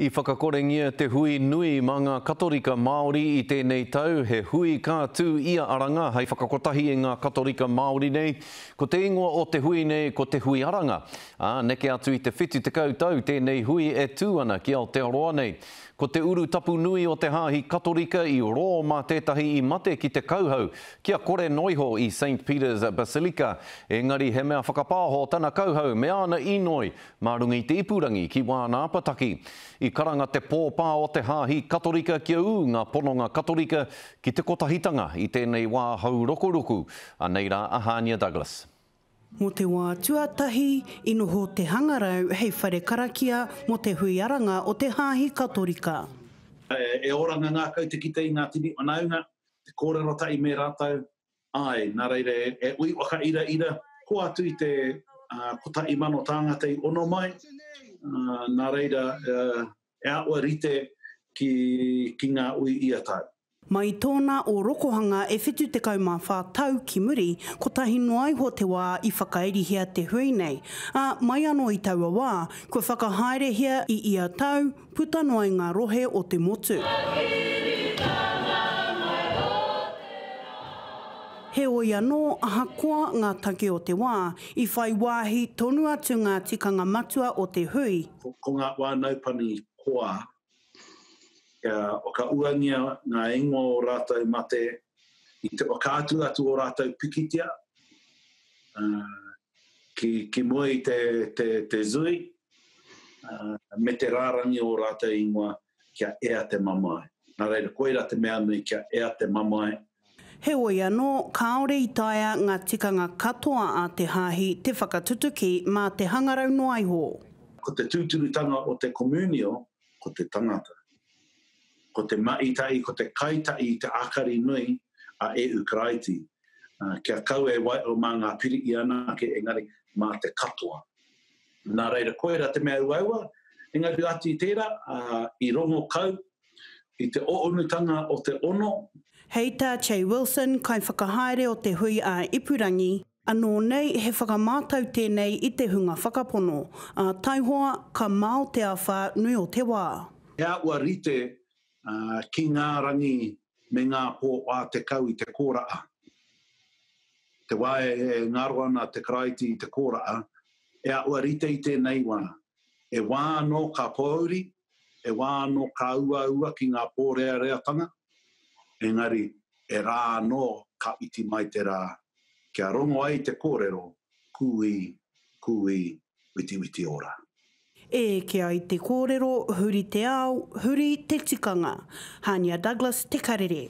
I whakakorengia te hui nui ma ngā katorika Māori i tēnei tau, he hui kā tū ia aranga, hei whakakotahi e ngā katorika Māori nei. Ko te ingoa o te hui nei, ko te hui aranga. Neke atu i te whitu te kautau, tēnei hui e tū ana ki Aotearoa nei. Ko te uru tapu nui o te hāhi katorika i rō mā tētahi i mate ki te kauhau, kia kore noiho i St. Peter's Basilica. Engari he mea whakapāho tana kauhau, me ana inoi, mā rungi te ipurangi ki wāna apataki. I karanga te pōpā o te hāhi katorika kia ū ngā pononga katorika ki te kotahitanga i tēnei wā hau rokuroku. Anei rā Ahania Douglas. Mō te wā tuatahi, inoho te hangarau hei whare karakia mō te hui aranga o te hāhi katorika. E oranga ngā kautikita i ngā tini manaunga, te kōrero tai me rātau. Ai, nā reire, e ui waka ira, ko atu i te kotai mano tāngata i ono mai. Nā reira, e aua rite ki ngā ui ia tau. Mai tōna o rokohanga e whitu te kaumawha tau ki muri, ko tahi noai ho te wā i whakairihia te hui nei. Mai anō i taua wā, ko whakahaere hia i ia tau, puta noai ngā rohe o te motu. He oi anō ahakoa ngā take o te wā, i whai wāhi tonu atu ngā tikanga matua o te hui. Ko ngā wānaupani koa, o ka uangia ngā ingo o rātou mate, i te wakātu atu o rātou pikitia, ki mua i te zui, me te rārangi o rātou ingoa kia ea te mamae. Nā reira, koera te mea nui kia ea te mamae. He oi anō, kāore i taia ngā tikanga katoa a te hāhi te whakatutuki mā te hangarau noai ho. Ko te tūturutanga o te komunio, ko te tangata. Ko te maitai, ko te kaitai, te akari nui a e Ukraiti. Kia kau e wai o mā ngā piri i ana ke engari mā te katoa. Nā reira, koera te mea uaua, engari atu i tērā, i rongo kau, i te oonutanga o te ono. Hei tā Che Wilson, kai whakahaere o te hui a Ipurangi, anō nei he whakamātau tēnei i te hunga whakapono. Taihoa, ka māo te awha nui o te wā. E aua rite, ki ngā rangi me ngā pō te kau i te kōraa. Te wae e ngaro ana te karaiti i te kōraa, e aua rite i tēnei wā. E wā no ka pōuri, e wā no ka ua ki ngā pōrea reatanga. Engari, e rā no ka iti mai te rā. Kia rongo ai te kōrero, kui, witi ora. E kia i te kōrero, huri te ao, huri te tikanga. Hania Douglas, Te Karere.